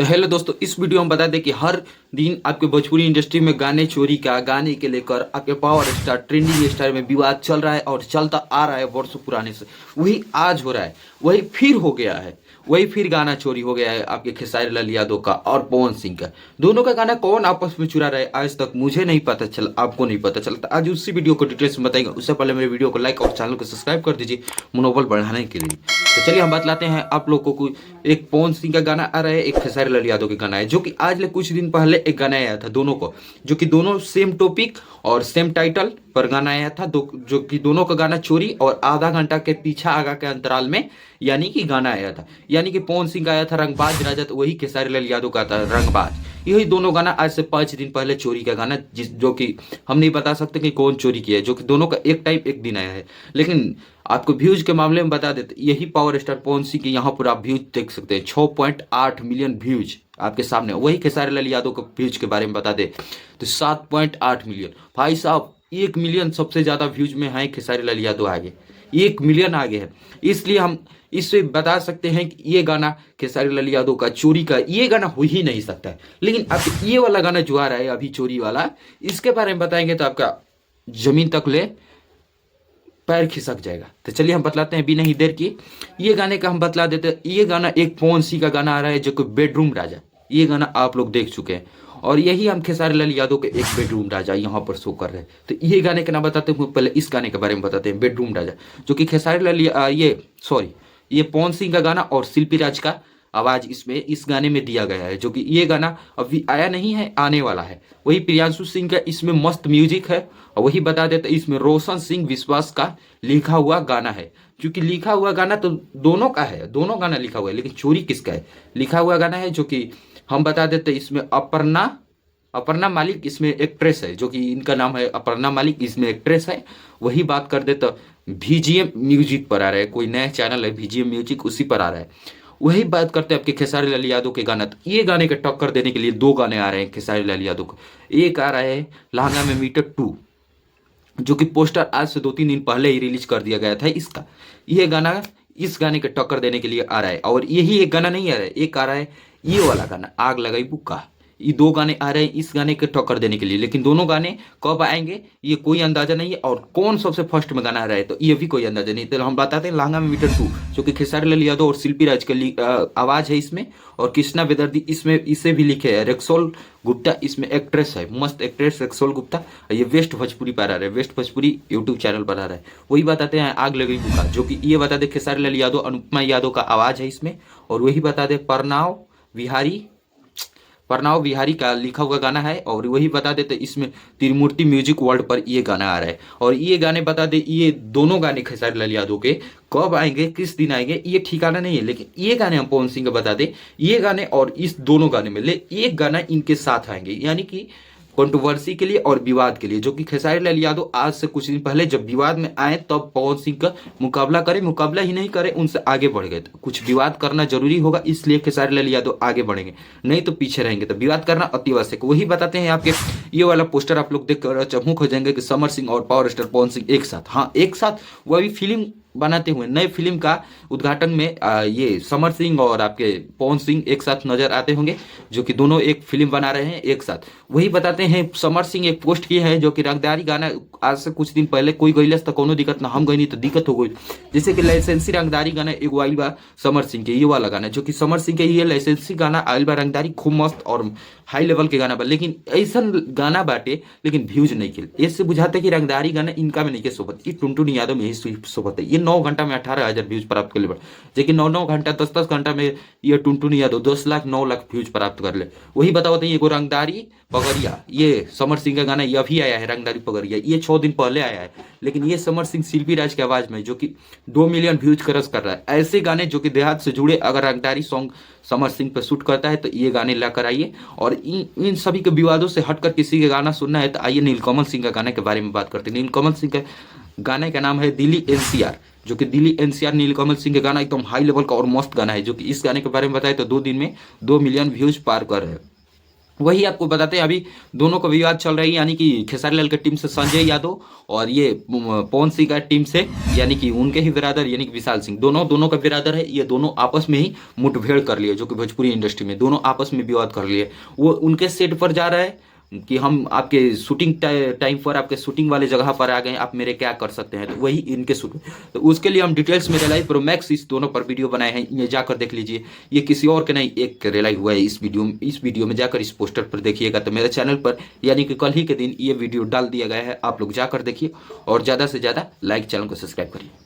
तो हेलो दोस्तों, इस वीडियो में बता दें कि हर दिन आपके भोजपुरी इंडस्ट्री में गाने चोरी का गाने के लेकर आपके पावर स्टार ट्रेंडिंग स्टार में विवाद चल रहा है और चलता आ रहा है वर्षों पुराने से। वही आज हो रहा है, वही फिर हो गया है, वही फिर गाना चोरी हो गया है आपके खेसारी लाल यादव का और पवन सिंह का। दोनों का गाना कौन आपस में चुरा रहा है आज तक मुझे नहीं पता चला, आपको नहीं पता चला। आज उसी वीडियो को डिटेल्स में बताएंगे। उससे पहले मेरे वीडियो को लाइक और चैनल को सब्सक्राइब कर दीजिए मनोबल बढ़ाने के लिए। तो चलिए हम बतलाते हैं आप लोगों को। एक पवन सिंह का गाना आ रहा है, एक खेसारी लाल यादव का गाना है, जो कि आज ले कुछ दिन पहले एक गाना आया था दोनों को, जो कि दोनों सेम टॉपिक और सेम टाइटल पर गाना आया था। जो कि दोनों का गाना चोरी और आधा घंटा के पीछा आगा के अंतराल में यानी कि गाना आया था। यानी कि पवन सिंह का आया था रंगबाज राजा, तो वही खेसारी लाल यादव का था रंगबाज। यही दोनों गाना आज से 5 दिन पहले चोरी का गाना, जो कि हम नहीं बता सकते कि कौन चोरी किया है, जो कि दोनों का एक टाइम एक दिन आया है। लेकिन आपको व्यूज के मामले में बता देते, यही पावर स्टार पवन सिंह के यहाँ पर आप व्यूज देख सकते हैं, 6.8 मिलियन व्यूज आपके सामने। वही खेसारी लाल यादव के व्यूज के बारे में बता दे तो 7.8 मिलियन। भाई साहब 1 मिलियन सबसे ज्यादा व्यूज में है खेसारी लाल यादव आगे, 1 मिलियन आगे है। इसलिए हम इससे बता सकते हैं कि ये गाना खेसारी लाल यादव का चोरी का ये गाना हो ही नहीं सकता है। लेकिन अब ये वाला गाना जो आ रहा है अभी चोरी वाला, इसके बारे में बताएंगे तो आपका जमीन तक ले पैर खिसक जाएगा। तो चलिए हम बतलाते हैं बिना ही देर की। ये गाने का हम बतला देते हैं। ये गाना एक पवन सिंह का गाना आ रहा है, जो कि बेडरूम राजा। ये गाना आप लोग देख चुके हैं और यही हम खेसारी लाल यादव के एक बेडरूम राजा यहाँ पर शो कर रहे हैं। तो ये गाने का नाम बताते हैं, पहले इस गाने के बारे में बताते हैं, बेडरूम राजा, जो कि खेसारी लाल ये पवन सिंह का गाना और शिल्पी राज का आवाज इसमें इस गाने में दिया गया है। जो कि ये गाना अभी आया नहीं है, आने वाला है। वही प्रियांशु सिंह का इसमें मस्त म्यूजिक है। और वही बता देते इसमें रोशन सिंह विश्वास का लिखा हुआ गाना है। क्योंकि लिखा हुआ गाना तो दोनों का है, दोनों गाना लिखा हुआ है, लेकिन चोरी किसका है? लिखा हुआ गाना है, जो कि हम बता देते इसमें अपर्णा मालिक इसमें एक्ट्रेस है, जो कि इनका नाम है अपर्णा मालिक, इसमें एक्ट्रेस है। वही बात कर दे तो VGM म्यूजिक पर आ रहा है, कोई नया चैनल है VGM म्यूजिक, उसी पर आ रहा है। वही बात करते हैं आपके खेसारी लाल यादव के गाना। तो ये गाने का टक्कर देने के लिए 2 गाने आ रहे हैं खेसारी लाल यादव को। एक आ रहा है लहंगा में मीटर 2, जो कि पोस्टर आज से 2-3 दिन पहले ही रिलीज कर दिया गया था इसका। ये गाना इस गाने के टक्कर देने के लिए आ रहा है। और यही एक गाना नहीं आ रहा है, एक आ रहा है ये वाला गाना आग लगाई बुक्का। ये 2 गाने आ रहे हैं इस गाने के टक्कर देने के लिए। लेकिन दोनों गाने कब आएंगे ये कोई अंदाजा नहीं है, और कौन सबसे फर्स्ट में गाना आ रहा है तो ये भी कोई अंदाजा नहीं। तो हम बताते हैं लहंगा में मीटर 2, जो कि खेसारी लाल यादव और शिल्पी राज का आवाज है इसमें, और कृष्णा बेदर्दी इसमें इसे भी लिखे है। रेक्सोल गुप्ता इसमें एक्ट्रेस है, मस्त एक्ट्रेस रेक्सोल गुप्ता। ये वेस्ट भोजपुरी पर आ रहा है, वेस्ट भोजपुरी यूट्यूब चैनल पर आ रहा है। वही बताते हैं आग लगी बुका, जो कि ये बता दे खेसारी लाल यादव अनुपमा यादव का आवाज है इसमें। और वही बता दे प्रणव बिहारी का लिखा हुआ गाना है। और वही बता देते इसमें त्रिमूर्ति म्यूजिक वर्ल्ड पर ये गाना आ रहा है। और ये गाने बता दे, ये दोनों गाने खेसारी लाल यादव के कब आएंगे किस दिन आएंगे ये ठिकाना नहीं है। लेकिन ये गाने हम पवन सिंह को बता दे, ये गाने और इस दोनों गाने में ले एक गाना इनके साथ आएंगे, यानी कि कंट्रोवर्सी के लिए और विवाद के लिए। जो कि खेसारी लाल यादव आज से कुछ दिन पहले जब विवाद में आए तब पवन सिंह का मुकाबला ही नहीं करे, उनसे आगे बढ़ गए। तो कुछ विवाद करना जरूरी होगा, इसलिए खेसारी लाल यादव आगे बढ़ेंगे, नहीं तो पीछे रहेंगे। तो विवाद करना अति आवश्यक। वही बताते हैं आपके ये वाला पोस्टर आप लोग देख कर चौमुख हो जाएंगे कि समर सिंह और पावर स्टार पवन सिंह एक साथ, हाँ एक साथ, वह भी फिल्म बनाते हुए। नए फिल्म का उद्घाटन में ये समर सिंह और आपके पवन सिंह एक साथ नजर आते होंगे, जो कि दोनों एक फिल्म बना रहे हैं एक साथ। वही बताते हैं समर सिंह एक पोस्ट किए हैं, जो कि रंगदारी गाना आज से कुछ दिन पहले कोई गईलस तो कोनो दिक्कत ना, हम गई नहीं तो दिक्कत हो गई। जैसे कि लाइसेंसी रंगदारी गाना एक आइल बा समर सिंह के, ये वाला गाना, जो कि समर सिंह के ये लाइसेंसी गाना आइल बा रंगदारी, खूब मस्त और हाई लेवल के गाना बा। लेकिन ऐसा गाना बाटे लेकिन व्यूज नहीं किल, इससे बुझाते कि रंगदारी गाना इनका में नहीं के सोबत, ये टुनटुन यादव में ही सोबत है। ये 9 घंटा में 18,000 व्यूज प्राप्त कर ले, लेकिन 9 घंटा 10 घंटा में ये टुनटुन यादव 10 लाख 9 लाख व्यूज प्राप्त कर ले। वही बताओ ये रंगदारी पगड़िया, ये समर सिंह का गाना ये अभी आया है, रंगदारी पगड़िया, ये 6 दिन पहले आया है। लेकिन ये समर सिंह शिल्पी राज की आवाज में, जो कि 2 मिलियन व्यूज क्रॉस कर रहा है। ऐसे गाने जो कि देहात से जुड़े अगर रंगदारी सॉन्ग समर सिंह पे शूट करता है तो ये गाने लाकर आइए। और इन सभी के विवादों से हटकर किसी के गाना सुनना है तो आइए नीलकमल सिंह का गाने के बारे में बात करते हैं। नीलकमल सिंह का गाने का नाम है दिल्ली NCR, जो कि दिल्ली NCR नीलकमल सिंह का गाना एकदम हाई लेवल का और मस्त गाना है। जो कि इस गाने के बारे में बताए तो 2 दिन में 2 मिलियन व्यूज पार कर रहे हैं। वही आपको बताते हैं, अभी दोनों का विवाद चल रही है, यानी कि खेसारी लाल की टीम से संजय यादव और ये पवन सिंह का टीम से, यानी कि उनके ही बिरादर यानी कि विशाल सिंह, दोनों का बिरादर है, ये दोनों आपस में ही मुठभेड़ कर लिए, जो कि भोजपुरी इंडस्ट्री में दोनों आपस में विवाद कर लिए। वो उनके सेट पर जा रहा है कि हम आपके शूटिंग टाइम पर, आपके शूटिंग वाले जगह पर आ गए, आप मेरे क्या कर सकते हैं, तो वही इनके शूट। तो उसके लिए हम डिटेल्स में रिलाई प्रो मैक्स इस दोनों पर वीडियो बनाए हैं, ये जाकर देख लीजिए। ये किसी और के नहीं, एक रिलाई हुआ है इस वीडियो में जाकर इस पोस्टर पर देखिएगा। तो मेरे चैनल पर यानी कि कल ही के दिन ये वीडियो डाल दिया गया है, आप लोग जाकर देखिए और ज़्यादा से ज़्यादा लाइक, चैनल को सब्सक्राइब करिए।